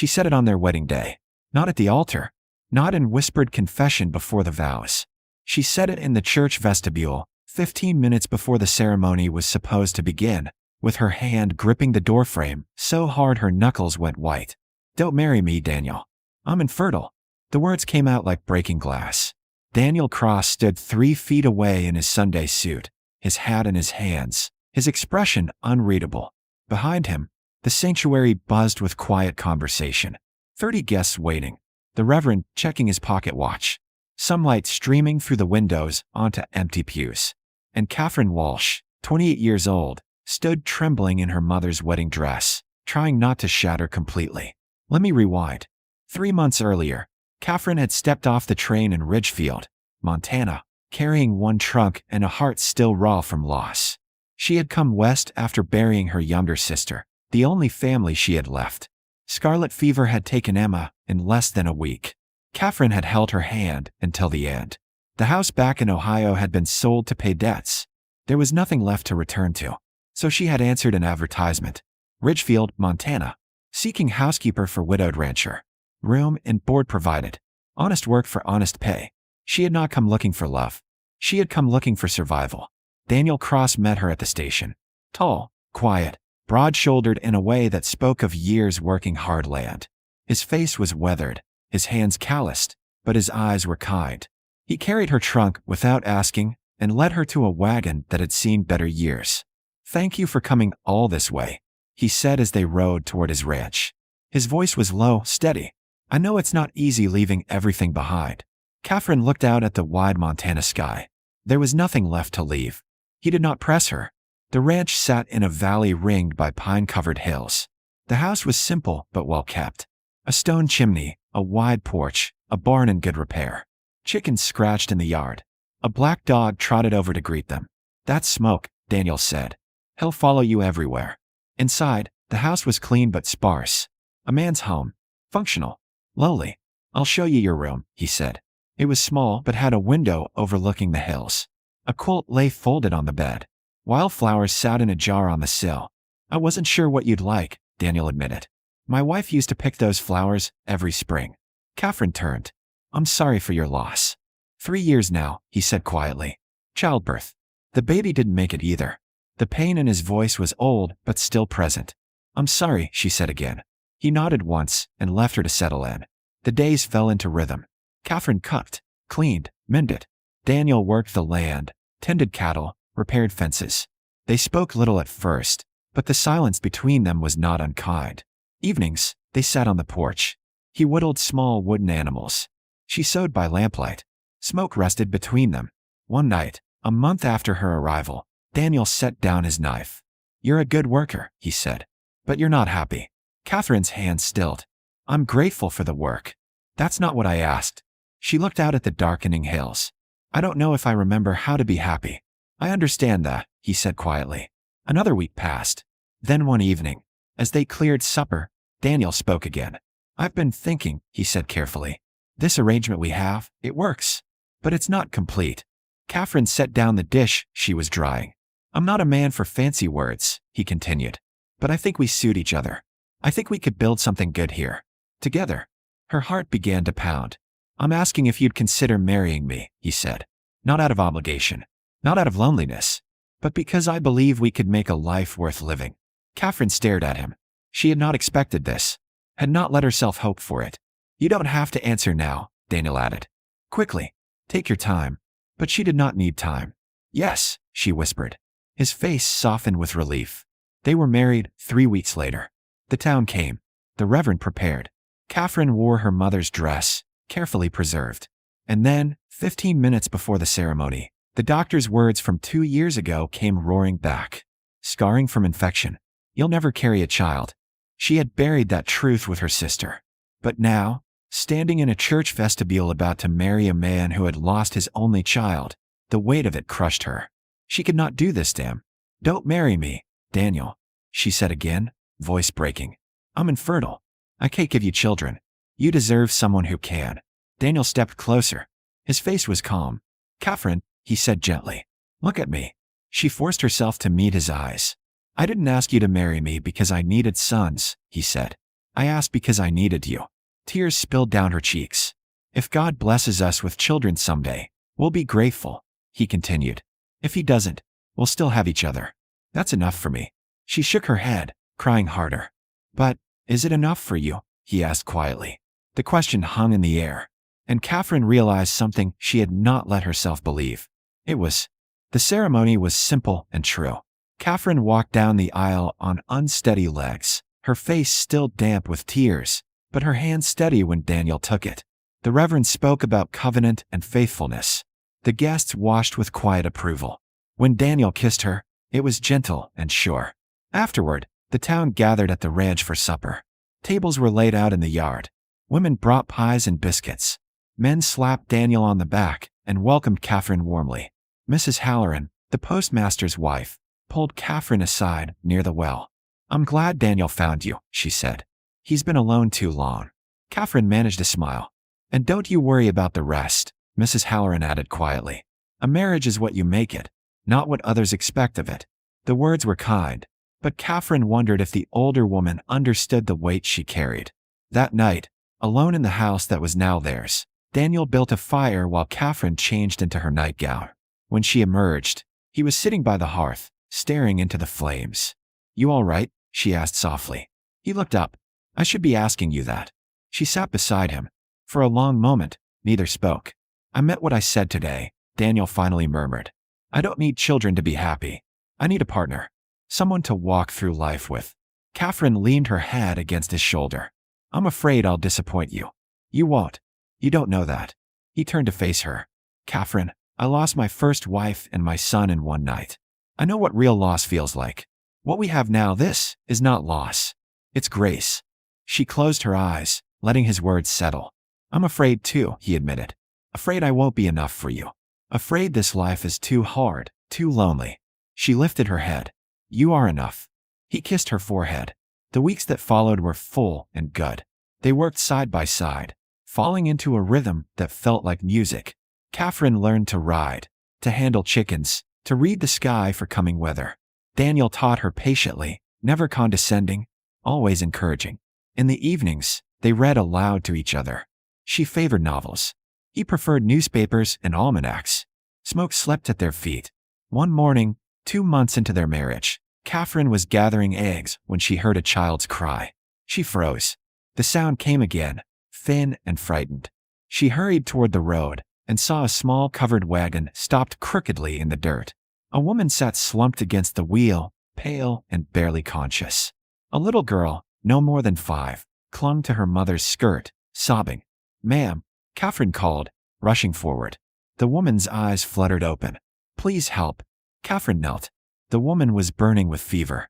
She said it on their wedding day. Not at the altar. Not in whispered confession before the vows. She said it in the church vestibule, 15 minutes before the ceremony was supposed to begin, with her hand gripping the doorframe so hard her knuckles went white. "Don't marry me, Daniel. I'm infertile." The words came out like breaking glass. Daniel Cross stood 3 feet away in his Sunday suit, his hat in his hands, his expression unreadable. Behind him, the sanctuary buzzed with quiet conversation. 30 guests waiting. The Reverend checking his pocket watch. Some light streaming through the windows onto empty pews. And Catherine Walsh, 28 years old, stood trembling in her mother's wedding dress, trying not to shatter completely. Let me rewind. 3 months earlier, Catherine had stepped off the train in Ridgefield, Montana, carrying one trunk and a heart still raw from loss. She had come west after burying her younger sister, the only family she had left. Scarlet fever had taken Emma in less than a week. Catherine had held her hand until the end. The house back in Ohio had been sold to pay debts. There was nothing left to return to. So she had answered an advertisement. Ridgefield, Montana. Seeking housekeeper for widowed rancher. Room and board provided. Honest work for honest pay. She had not come looking for love. She had come looking for survival. Daniel Cross met her at the station. Tall, quiet, broad-shouldered in a way that spoke of years working hard land. His face was weathered, his hands calloused, but his eyes were kind. He carried her trunk without asking and led her to a wagon that had seen better years. "Thank you for coming all this way," he said as they rode toward his ranch. His voice was low, steady. "I know it's not easy leaving everything behind." Catherine looked out at the wide Montana sky. There was nothing left to leave. He did not press her. The ranch sat in a valley ringed by pine-covered hills. The house was simple but well kept. A stone chimney, a wide porch, a barn in good repair. Chickens scratched in the yard. A black dog trotted over to greet them. "That's Smoke," Daniel said. "He'll follow you everywhere." Inside, the house was clean but sparse. A man's home. Functional. Lowly. "I'll show you your room," he said. It was small but had a window overlooking the hills. A quilt lay folded on the bed. Wildflowers sat in a jar on the sill. "I wasn't sure what you'd like," Daniel admitted. "My wife used to pick those flowers every spring." Catherine turned. "I'm sorry for your loss." 3 years now, he said quietly. Childbirth. The baby didn't make it either. The pain in his voice was old but still present. "I'm sorry," she said again. He nodded once and left her to settle in. The days fell into rhythm. Catherine cooked, cleaned, mended. Daniel worked the land, tended cattle, repaired fences. They spoke little at first, but the silence between them was not unkind. Evenings, they sat on the porch. He whittled small wooden animals. She sewed by lamplight. Smoke rested between them. One night, a month after her arrival, Daniel set down his knife. "You're a good worker," he said. "But you're not happy." Catherine's hand stilled. "I'm grateful for the work." "That's not what I asked." She looked out at the darkening hills. "I don't know if I remember how to be happy." "I understand that," he said quietly. Another week passed. Then one evening, as they cleared supper, Daniel spoke again. "I've been thinking," he said carefully. "This arrangement we have, it works. But it's not complete." Catherine set down the dish she was drying. "I'm not a man for fancy words," he continued. "But I think we suit each other. I think we could build something good here. Together." Her heart began to pound. "I'm asking if you'd consider marrying me," he said. "Not out of obligation. Not out of loneliness. But because I believe we could make a life worth living." Catherine stared at him. She had not expected this. Had not let herself hope for it. "You don't have to answer now," Daniel added. "Quickly. Take your time." But she did not need time. "Yes," she whispered. His face softened with relief. They were married 3 weeks later. The town came. The Reverend prepared. Catherine wore her mother's dress, carefully preserved. And then, 15 minutes before the ceremony, the doctor's words from 2 years ago came roaring back. "Scarring from infection. You'll never carry a child." She had buried that truth with her sister. But now, standing in a church vestibule about to marry a man who had lost his only child, the weight of it crushed her. She could not do this to him. "Don't marry me, Daniel," she said again, voice breaking. "I'm infertile. I can't give you children. You deserve someone who can." Daniel stepped closer. His face was calm. "Catherine," he said gently, "look at me." She forced herself to meet his eyes. "I didn't ask you to marry me because I needed sons," he said. I asked because I needed you. Tears spilled down her cheeks. If God blesses us with children someday, we'll be grateful, he continued. If he doesn't, we'll still have each other. That's enough for me. She shook her head, crying harder. But, is it enough for you? He asked quietly. The question hung in the air, and Catherine realized something she had not let herself believe. It was. The ceremony was simple and true. Catherine walked down the aisle on unsteady legs, her face still damp with tears, but her hand steady when Daniel took it. The Reverend spoke about covenant and faithfulness. The guests watched with quiet approval. When Daniel kissed her, it was gentle and sure. Afterward, the town gathered at the ranch for supper. Tables were laid out in the yard. Women brought pies and biscuits. Men slapped Daniel on the back and welcomed Catherine warmly. Mrs. Halloran, the postmaster's wife, pulled Catherine aside near the well. I'm glad Daniel found you, she said. He's been alone too long. Catherine managed a smile. And don't you worry about the rest, Mrs. Halloran added quietly. A marriage is what you make it, not what others expect of it. The words were kind, but Catherine wondered if the older woman understood the weight she carried. That night, alone in the house that was now theirs, Daniel built a fire while Catherine changed into her nightgown. When she emerged, he was sitting by the hearth, staring into the flames. You all right? She asked softly. He looked up. I should be asking you that. She sat beside him. For a long moment, neither spoke. I meant what I said today, Daniel finally murmured. I don't need children to be happy. I need a partner. Someone to walk through life with. Catherine leaned her head against his shoulder. I'm afraid I'll disappoint you. You won't. You don't know that. He turned to face her. Catherine, I lost my first wife and my son in one night. I know what real loss feels like. What we have now, this is not loss. It's grace. She closed her eyes, letting his words settle. I'm afraid too, he admitted. Afraid I won't be enough for you. Afraid this life is too hard, too lonely. She lifted her head. You are enough. He kissed her forehead. The weeks that followed were full and good. They worked side by side, falling into a rhythm that felt like music. Catherine learned to ride, to handle chickens, to read the sky for coming weather. Daniel taught her patiently, never condescending, always encouraging. In the evenings, they read aloud to each other. She favored novels. He preferred newspapers and almanacs. Smoke slept at their feet. One morning, 2 months into their marriage, Catherine was gathering eggs when she heard a child's cry. She froze. The sound came again, thin and frightened. She hurried toward the road and saw a small covered wagon stopped crookedly in the dirt. A woman sat slumped against the wheel, pale and barely conscious. A little girl, no more than 5, clung to her mother's skirt, sobbing. Ma'am, Catherine called, rushing forward. The woman's eyes fluttered open. Please help. Catherine knelt. The woman was burning with fever.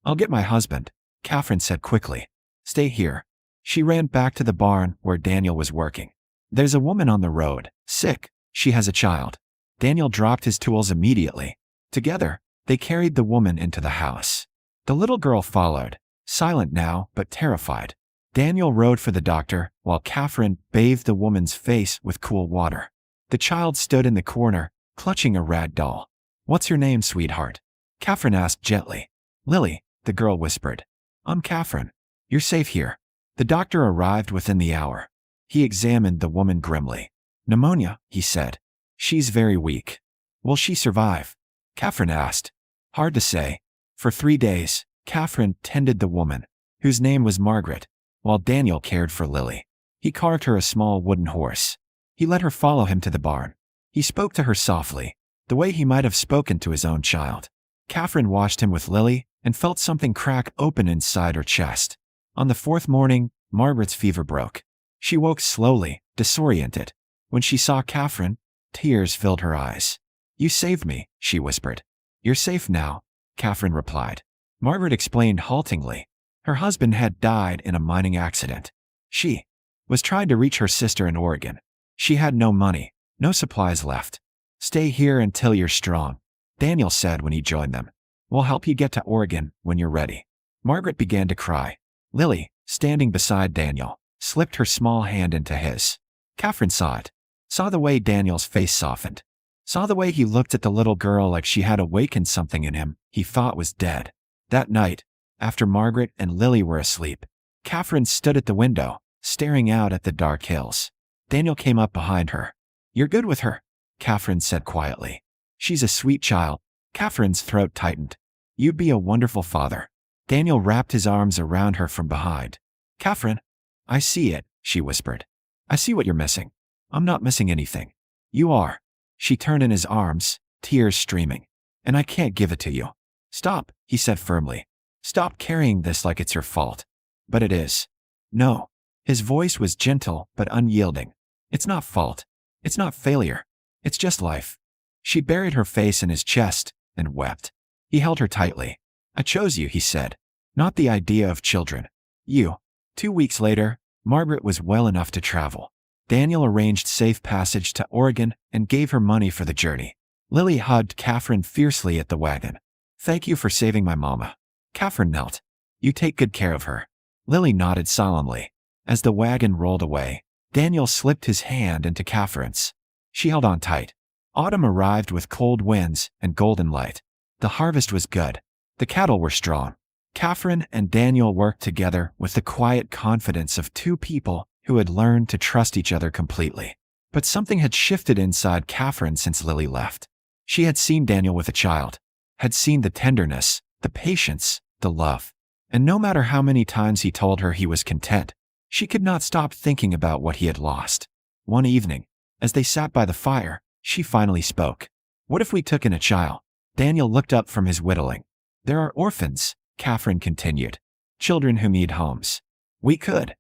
I'll get my husband, Catherine said quickly. Stay here. She ran back to the barn where Daniel was working. There's a woman on the road, sick. She has a child. Daniel dropped his tools immediately. Together, they carried the woman into the house. The little girl followed, silent now but terrified. Daniel rode for the doctor while Catherine bathed the woman's face with cool water. The child stood in the corner, clutching a rag doll. What's your name, sweetheart? Catherine asked gently. Lily, the girl whispered. I'm Catherine. You're safe here. The doctor arrived within the hour. He examined the woman grimly. Pneumonia, he said. She's very weak. Will she survive? Catherine asked. Hard to say. For 3 days, Catherine tended the woman, whose name was Margaret, while Daniel cared for Lily. He carved her a small wooden horse. He let her follow him to the barn. He spoke to her softly, the way he might have spoken to his own child. Catherine watched him with Lily and felt something crack open inside her chest. On the 4th morning, Margaret's fever broke. She woke slowly, disoriented. When she saw Catherine, tears filled her eyes. You saved me, she whispered. You're safe now, Catherine replied. Margaret explained haltingly. Her husband had died in a mining accident. She was trying to reach her sister in Oregon. She had no money, no supplies left. Stay here until you're strong, Daniel said when he joined them. We'll help you get to Oregon when you're ready. Margaret began to cry. Lily, standing beside Daniel, slipped her small hand into his. Catherine saw it, saw the way Daniel's face softened, saw the way he looked at the little girl like she had awakened something in him he thought was dead. That night, after Margaret and Lily were asleep, Catherine stood at the window, staring out at the dark hills. Daniel came up behind her. "You're good with her," Catherine said quietly. "She's a sweet child." Catherine's throat tightened. "You'd be a wonderful father." Daniel wrapped his arms around her from behind. "Catherine, I see it," she whispered. "I see what you're missing." "I'm not missing anything. You are." She turned in his arms, tears streaming. "And I can't give it to you." "Stop," he said firmly. "Stop carrying this like it's your fault." "But it is." "No." His voice was gentle but unyielding. "It's not fault. It's not failure. It's just life." She buried her face in his chest and wept. He held her tightly. "I chose you," he said. "Not the idea of children. You." 2 weeks later, Margaret was well enough to travel. Daniel arranged safe passage to Oregon and gave her money for the journey. Lily hugged Catherine fiercely at the wagon. "Thank you for saving my mama." Catherine knelt. "You take good care of her." Lily nodded solemnly. As the wagon rolled away, Daniel slipped his hand into Catherine's. She held on tight. Autumn arrived with cold winds and golden light. The harvest was good. The cattle were strong. Catherine and Daniel worked together with the quiet confidence of two people who had learned to trust each other completely. But something had shifted inside Catherine since Lily left. She had seen Daniel with a child, had seen the tenderness, the patience, the love. And no matter how many times he told her he was content, she could not stop thinking about what he had lost. One evening, as they sat by the fire, she finally spoke. "What if we took in a child?" Daniel looked up from his whittling. "There are orphans," Catherine continued. "Children who need homes. We could."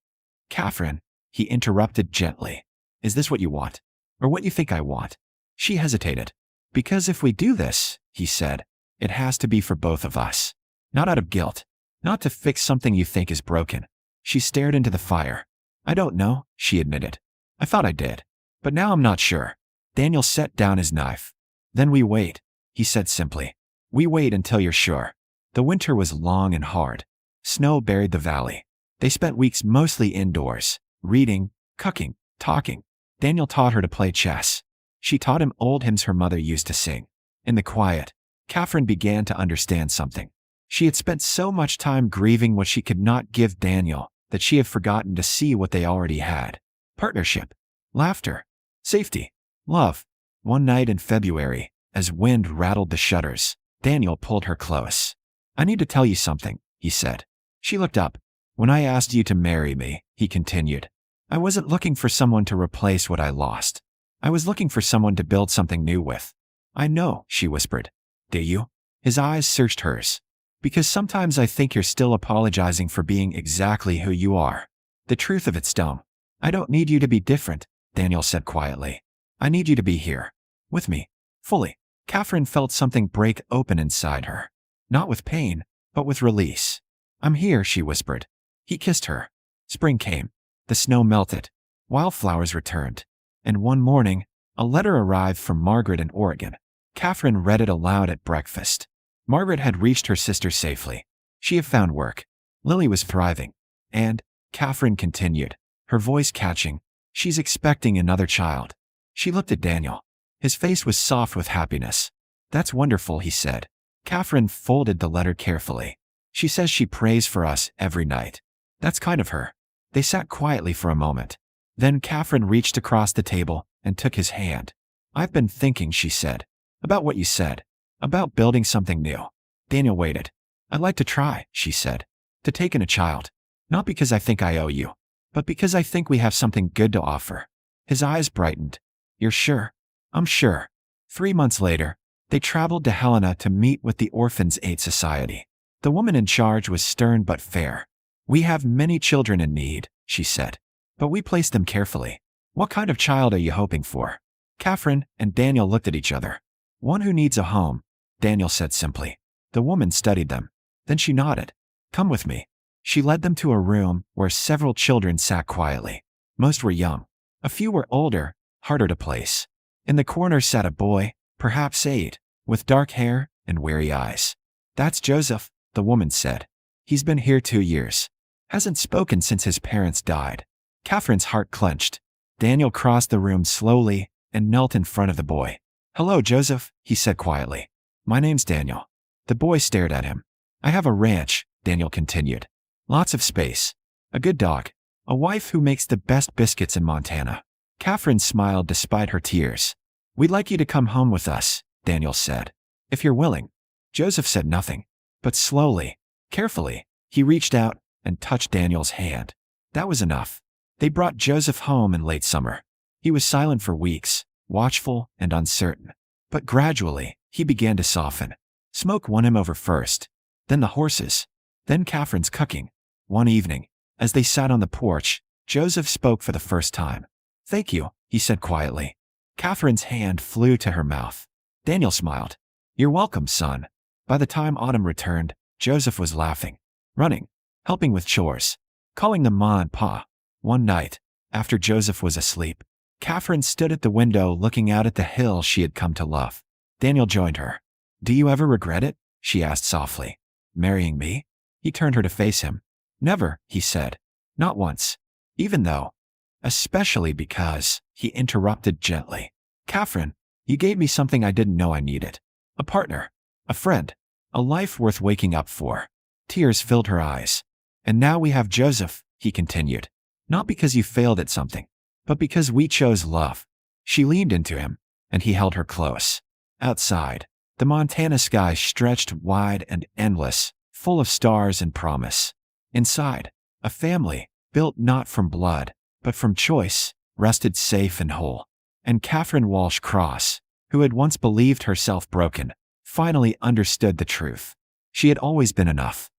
"Catherine," he interrupted gently. "Is this what you want? Or what you think I want?" She hesitated. "Because if we do this," he said, "it has to be for both of us. Not out of guilt. Not to fix something you think is broken." She stared into the fire. "I don't know," she admitted. "I thought I did. But now I'm not sure." Daniel set down his knife. "Then we wait," he said simply. "We wait until you're sure." The winter was long and hard. Snow buried the valley. They spent weeks mostly indoors, reading, cooking, talking. Daniel taught her to play chess. She taught him old hymns her mother used to sing. In the quiet, Catherine began to understand something. She had spent so much time grieving what she could not give Daniel that she had forgotten to see what they already had. Partnership, laughter, safety, love. One night in February, as wind rattled the shutters, Daniel pulled her close. "I need to tell you something," he said. She looked up. "When I asked you to marry me," he continued, "I wasn't looking for someone to replace what I lost. I was looking for someone to build something new with." "I know," she whispered. "Do you?" His eyes searched hers. "Because sometimes I think you're still apologizing for being exactly who you are. The truth of it stung." "I don't need you to be different," Daniel said quietly. "I need you to be here. With me. Fully." Catherine felt something break open inside her. Not with pain, but with release. "I'm here," she whispered. He kissed her. Spring came. The snow melted. Wildflowers returned. And one morning, a letter arrived from Margaret in Oregon. Catherine read it aloud at breakfast. Margaret had reached her sister safely. She had found work. Lily was thriving. And, Catherine continued, her voice catching, she's expecting another child. She looked at Daniel. His face was soft with happiness. "That's wonderful," he said. Catherine folded the letter carefully. "She says she prays for us every night." "That's kind of her." They sat quietly for a moment. Then Catherine reached across the table and took his hand. "I've been thinking," she said, "about what you said. About building something new." Daniel waited. "I'd like to try," she said. "To take in a child. Not because I think I owe you, but because I think we have something good to offer." His eyes brightened. "You're sure?" "I'm sure." 3 months later, they traveled to Helena to meet with the Orphans' Aid Society. The woman in charge was stern but fair. "We have many children in need," she said. "But we place them carefully. What kind of child are you hoping for?" Catherine and Daniel looked at each other. "One who needs a home," Daniel said simply. The woman studied them. Then she nodded. "Come with me." She led them to a room where several children sat quietly. Most were young. A few were older, harder to place. In the corner sat a boy, perhaps 8, with dark hair and weary eyes. "That's Joseph," the woman said. "He's been here 2 years. Hasn't spoken since his parents died." Catherine's heart clenched. Daniel crossed the room slowly and knelt in front of the boy. "Hello, Joseph," he said quietly. "My name's Daniel." The boy stared at him. "I have a ranch," Daniel continued. "Lots of space. A good dog. A wife who makes the best biscuits in Montana. Catherine smiled despite her tears. We'd like you to come home with us, Daniel said. If you're willing. Joseph said nothing, but slowly, carefully, he reached out and touched Daniel's hand. That was enough. They brought Joseph home in late summer. He was silent for weeks, watchful and uncertain. But gradually, he began to soften. Smoke won him over first, then the horses, then Catherine's cooking. One evening, as they sat on the porch, Joseph spoke for the first time. Thank you, he said quietly. Catherine's hand flew to her mouth. Daniel smiled. You're welcome, son. By the time autumn returned, Joseph was laughing, running, helping with chores, calling them Ma and Pa. One night, after Joseph was asleep, Catherine stood at the window looking out at the hill she had come to love. Daniel joined her. Do you ever regret it? She asked softly. Marrying me? He turned her to face him. Never, he said. Not once. Even though. Especially because, he interrupted gently. Catherine, you gave me something I didn't know I needed. A partner. A friend. A life worth waking up for. Tears filled her eyes. And now we have Joseph, he continued. Not because you failed at something, but because we chose love. She leaned into him, and he held her close. Outside, the Montana sky stretched wide and endless, full of stars and promise. Inside, a family, built not from blood, but from choice, rested safe and whole. And Catherine Walsh Cross, who had once believed herself broken, finally understood the truth. She had always been enough.